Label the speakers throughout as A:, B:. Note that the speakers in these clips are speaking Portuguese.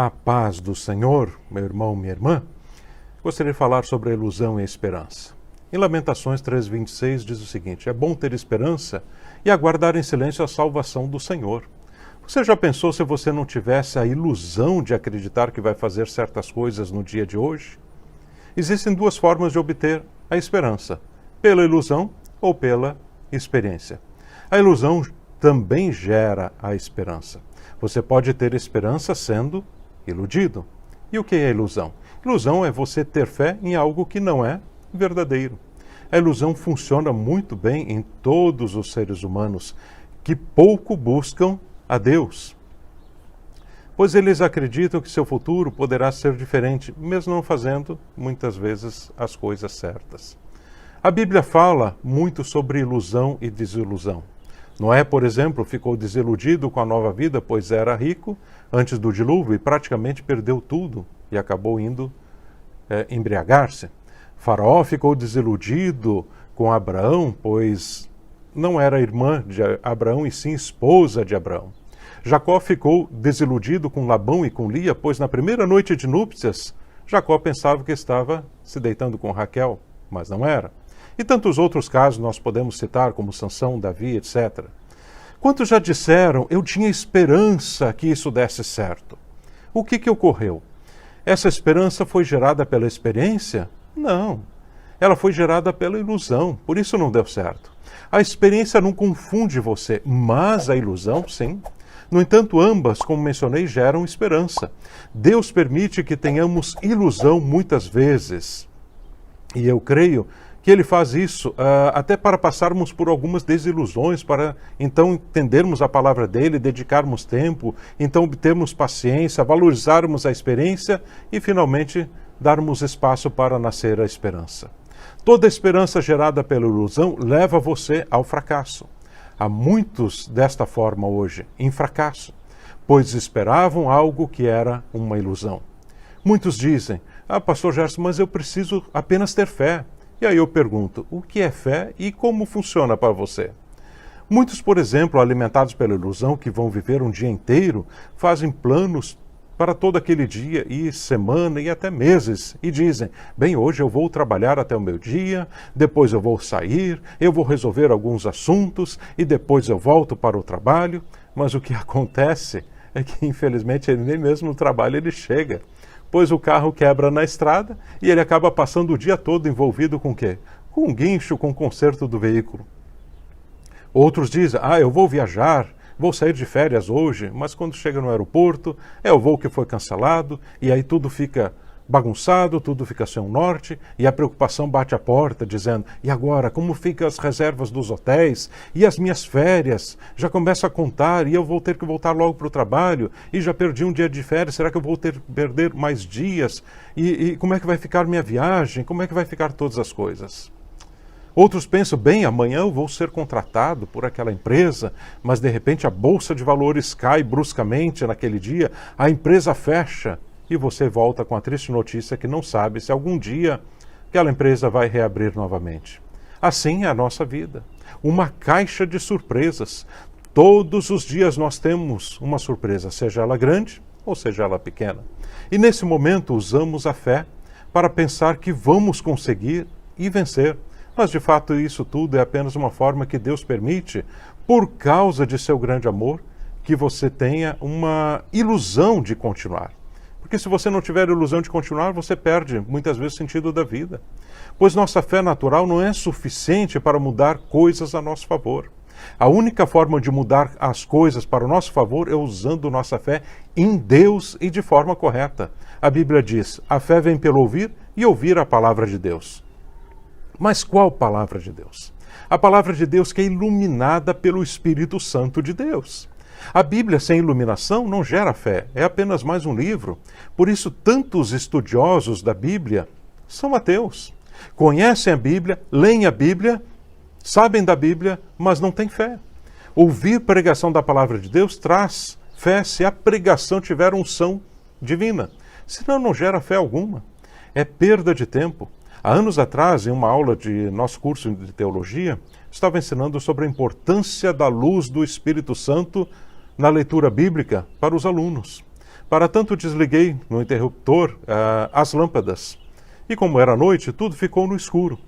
A: A paz do Senhor, meu irmão, minha irmã. Gostaria de falar sobre a ilusão e a esperança. Em Lamentações 3:26 diz o seguinte: é bom ter esperança e aguardar em silêncio a salvação do Senhor. Você já pensou se você não tivesse a ilusão de acreditar que vai fazer certas coisas no dia de hoje? Existem duas formas de obter a esperança: pela ilusão ou pela experiência. A ilusão também gera a esperança. Você pode ter esperança sendo iludido. E o que é ilusão? Ilusão é você ter fé em algo que não é verdadeiro. A ilusão funciona muito bem em todos os seres humanos que pouco buscam a Deus, pois eles acreditam que seu futuro poderá ser diferente, mesmo não fazendo, muitas vezes, as coisas certas. A Bíblia fala muito sobre ilusão e desilusão. Noé, por exemplo, ficou desiludido com a nova vida, pois era rico antes do dilúvio e praticamente perdeu tudo e acabou indo embriagar-se. Faraó ficou desiludido com Abraão, pois não era irmã de Abraão e sim esposa de Abraão. Jacó ficou desiludido com Labão e com Lia, pois na primeira noite de núpcias, Jacó pensava que estava se deitando com Raquel, mas não era. E tantos outros casos nós podemos citar, como Sansão, Davi, etc. Quantos já disseram, eu tinha esperança que isso desse certo? O que ocorreu? Essa esperança foi gerada pela experiência? Não. Ela foi gerada pela ilusão, por isso não deu certo. A experiência não confunde você, mas a ilusão, sim. No entanto, ambas, como mencionei, geram esperança. Deus permite que tenhamos ilusão muitas vezes. E eu creio que Ele faz isso até para passarmos por algumas desilusões, para então entendermos a palavra dEle, dedicarmos tempo, então obtermos paciência, valorizarmos a experiência e finalmente darmos espaço para nascer a esperança. Toda esperança gerada pela ilusão leva você ao fracasso. Há muitos desta forma hoje, em fracasso, pois esperavam algo que era uma ilusão. Muitos dizem, pastor Gerson, mas eu preciso apenas ter fé. E aí eu pergunto, o que é fé e como funciona para você? Muitos, por exemplo, alimentados pela ilusão que vão viver um dia inteiro, fazem planos para todo aquele dia e semana e até meses e dizem, bem, hoje eu vou trabalhar até o meu dia, depois eu vou sair, eu vou resolver alguns assuntos e depois eu volto para o trabalho. Mas o que acontece é que, infelizmente, nem mesmo no trabalho ele chega, pois o carro quebra na estrada e ele acaba passando o dia todo envolvido com o quê? Com um guincho, com o conserto do veículo. Outros dizem, eu vou viajar, vou sair de férias hoje, mas quando chega no aeroporto, é o voo que foi cancelado, e aí tudo fica bagunçado, tudo fica sem um norte, e a preocupação bate a porta, dizendo, e agora, como ficam as reservas dos hotéis? E as minhas férias? Já começo a contar, e eu vou ter que voltar logo para o trabalho, e já perdi um dia de férias, será que eu vou ter que perder mais dias? E como é que vai ficar minha viagem? Como é que vai ficar todas as coisas? Outros pensam, bem, amanhã eu vou ser contratado por aquela empresa, mas de repente a bolsa de valores cai bruscamente naquele dia, a empresa fecha e você volta com a triste notícia que não sabe se algum dia aquela empresa vai reabrir novamente. Assim é a nossa vida, uma caixa de surpresas. Todos os dias nós temos uma surpresa, seja ela grande ou seja ela pequena. E nesse momento usamos a fé para pensar que vamos conseguir e vencer. Mas, de fato, isso tudo é apenas uma forma que Deus permite, por causa de seu grande amor, que você tenha uma ilusão de continuar. Porque se você não tiver ilusão de continuar, você perde, muitas vezes, o sentido da vida. Pois nossa fé natural não é suficiente para mudar coisas a nosso favor. A única forma de mudar as coisas para o nosso favor é usando nossa fé em Deus e de forma correta. A Bíblia diz, a fé vem pelo ouvir e ouvir a palavra de Deus. Mas qual palavra de Deus? A palavra de Deus que é iluminada pelo Espírito Santo de Deus. A Bíblia sem iluminação não gera fé, é apenas mais um livro. Por isso, tantos estudiosos da Bíblia são ateus. Conhecem a Bíblia, leem a Bíblia, sabem da Bíblia, mas não têm fé. Ouvir pregação da palavra de Deus traz fé se a pregação tiver unção divina. Senão não gera fé alguma. É perda de tempo. Há anos atrás, em uma aula de nosso curso de teologia, estava ensinando sobre a importância da luz do Espírito Santo na leitura bíblica para os alunos. Para tanto, desliguei no interruptor as lâmpadas. E como era noite, tudo ficou no escuro.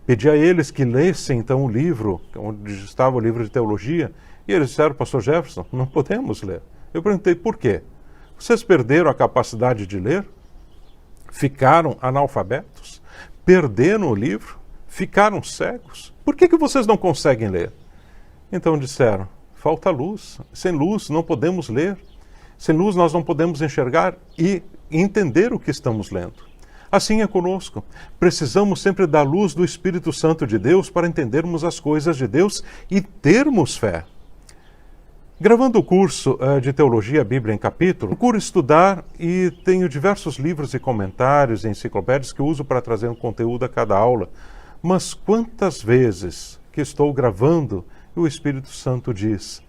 A: Pedi a eles que lessem então o livro, onde estava o livro de teologia, e eles disseram: pastor Jefferson, não podemos ler. Eu perguntei: por quê? Vocês perderam a capacidade de ler? Ficaram analfabetos? Perderam o livro? Ficaram cegos? Por que vocês não conseguem ler? Então disseram: falta luz. Sem luz não podemos ler. Sem luz nós não podemos enxergar e entender o que estamos lendo. Assim é conosco. Precisamos sempre da luz do Espírito Santo de Deus para entendermos as coisas de Deus e termos fé. Gravando o curso de Teologia, Bíblia em Capítulo, procuro estudar e tenho diversos livros e comentários e enciclopédias que uso para trazer um conteúdo a cada aula. Mas quantas vezes que estou gravando e o Espírito Santo diz: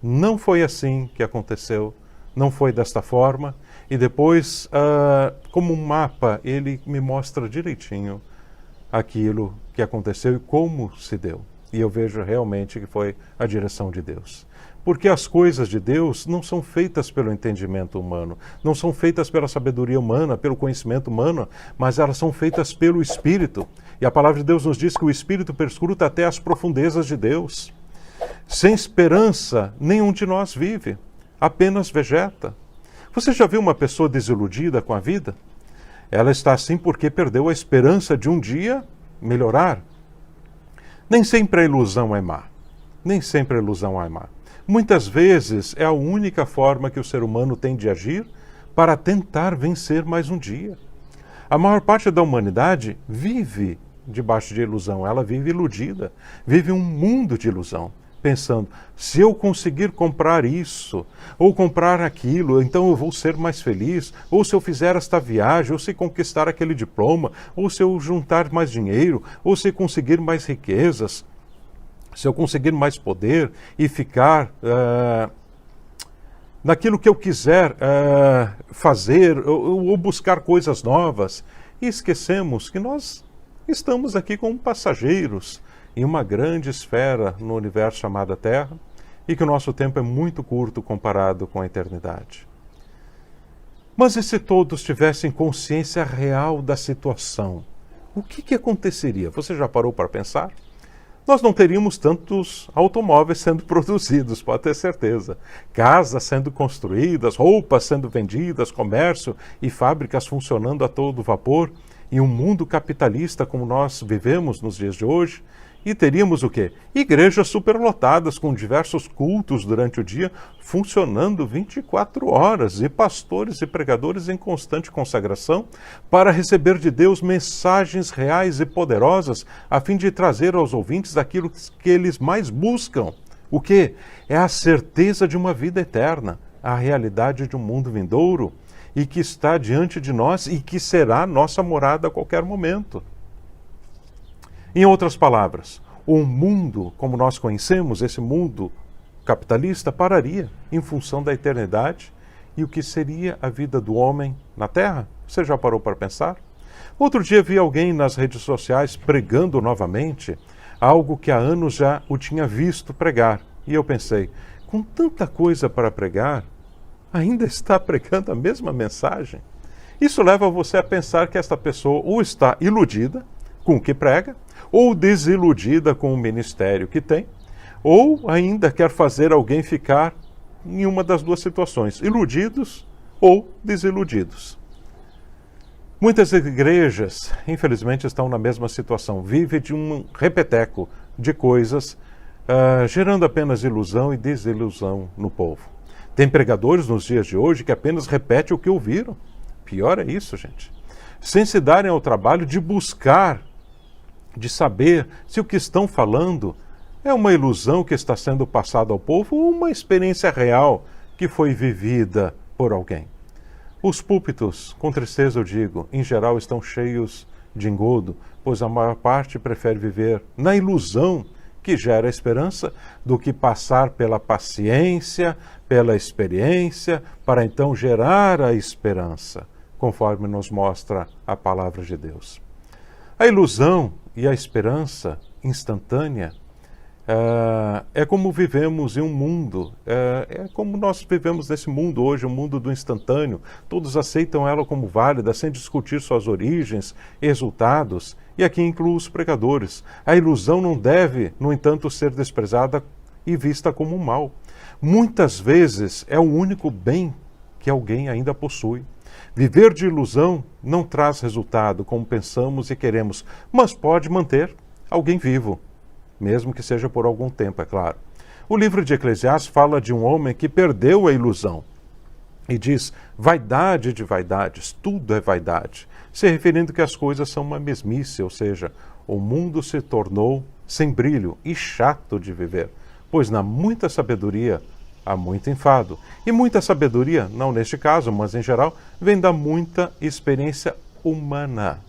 A: não foi assim que aconteceu, não foi desta forma, e depois, como um mapa, ele me mostra direitinho aquilo que aconteceu e como se deu. E eu vejo realmente que foi a direção de Deus. Porque as coisas de Deus não são feitas pelo entendimento humano, não são feitas pela sabedoria humana, pelo conhecimento humano, mas elas são feitas pelo Espírito. E a palavra de Deus nos diz que o Espírito perscruta até as profundezas de Deus. Sem esperança, nenhum de nós vive, apenas vegeta. Você já viu uma pessoa desiludida com a vida? Ela está assim porque perdeu a esperança de um dia melhorar. Nem sempre a ilusão é má. Nem sempre a ilusão é má. Muitas vezes é a única forma que o ser humano tem de agir para tentar vencer mais um dia. A maior parte da humanidade vive debaixo de ilusão. Ela vive iludida. Vive um mundo de ilusão. Pensando: se eu conseguir comprar isso, ou comprar aquilo, então eu vou ser mais feliz, ou se eu fizer esta viagem, ou se conquistar aquele diploma, ou se eu juntar mais dinheiro, ou se conseguir mais riquezas, se eu conseguir mais poder e ficar naquilo que eu quiser fazer, ou buscar coisas novas. E esquecemos que nós estamos aqui como passageiros em uma grande esfera no universo chamada Terra, e que o nosso tempo é muito curto comparado com a eternidade. Mas e se todos tivessem consciência real da situação? O que aconteceria? Você já parou para pensar? Nós não teríamos tantos automóveis sendo produzidos, pode ter certeza. Casas sendo construídas, roupas sendo vendidas, comércio e fábricas funcionando a todo vapor, em um mundo capitalista como nós vivemos nos dias de hoje. E teríamos o quê? Igrejas superlotadas com diversos cultos durante o dia, funcionando 24 horas, e pastores e pregadores em constante consagração para receber de Deus mensagens reais e poderosas, a fim de trazer aos ouvintes aquilo que eles mais buscam. O quê? É a certeza de uma vida eterna, a realidade de um mundo vindouro, e que está diante de nós e que será nossa morada a qualquer momento. Em outras palavras, o mundo, como nós conhecemos, esse mundo capitalista, pararia em função da eternidade e o que seria a vida do homem na Terra. Você já parou para pensar? Outro dia vi alguém nas redes sociais pregando novamente algo que há anos já o tinha visto pregar. E eu pensei: com tanta coisa para pregar, ainda está pregando a mesma mensagem? Isso leva você a pensar que esta pessoa ou está iludida com o que prega, ou desiludida com o ministério que tem, ou ainda quer fazer alguém ficar em uma das duas situações, iludidos ou desiludidos. Muitas igrejas, infelizmente, estão na mesma situação, vivem de um repeteco de coisas, gerando apenas ilusão e desilusão no povo. Tem pregadores nos dias de hoje que apenas repetem o que ouviram. Pior é isso, gente. Sem se darem ao trabalho de buscar, de saber se o que estão falando é uma ilusão que está sendo passada ao povo ou uma experiência real que foi vivida por alguém. Os púlpitos, com tristeza eu digo, em geral estão cheios de engodo, pois a maior parte prefere viver na ilusão que gera esperança do que passar pela paciência, pela experiência, para então gerar a esperança, conforme nos mostra a palavra de Deus. A ilusão e a esperança instantânea É como vivemos em um mundo, é como nós vivemos nesse mundo hoje, um mundo do instantâneo. Todos aceitam ela como válida, sem discutir suas origens e resultados. E aqui incluo os pregadores. A ilusão não deve, no entanto, ser desprezada e vista como um mal. Muitas vezes é o único bem que alguém ainda possui. Viver de ilusão não traz resultado como pensamos e queremos, mas pode manter alguém vivo, mesmo que seja por algum tempo, é claro. O livro de Eclesiastes fala de um homem que perdeu a ilusão e diz: vaidade de vaidades, tudo é vaidade, se referindo que as coisas são uma mesmice, ou seja, o mundo se tornou sem brilho e chato de viver, pois na muita sabedoria há muito enfado. E muita sabedoria, não neste caso, mas em geral, vem da muita experiência humana.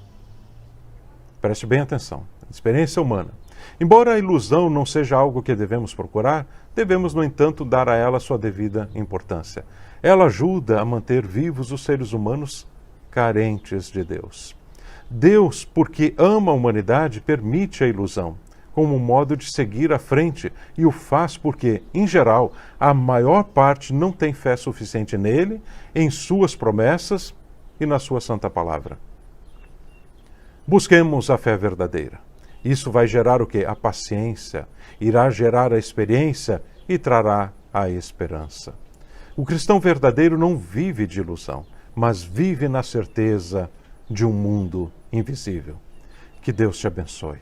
A: Preste bem atenção, experiência humana. Embora a ilusão não seja algo que devemos procurar, devemos, no entanto, dar a ela sua devida importância. Ela ajuda a manter vivos os seres humanos carentes de Deus. Deus, porque ama a humanidade, permite a ilusão como um modo de seguir à frente, e o faz porque, em geral, a maior parte não tem fé suficiente nele, em suas promessas e na sua santa palavra. Busquemos a fé verdadeira. Isso vai gerar o quê? A paciência, irá gerar a experiência e trará a esperança. O cristão verdadeiro não vive de ilusão, mas vive na certeza de um mundo invisível. Que Deus te abençoe.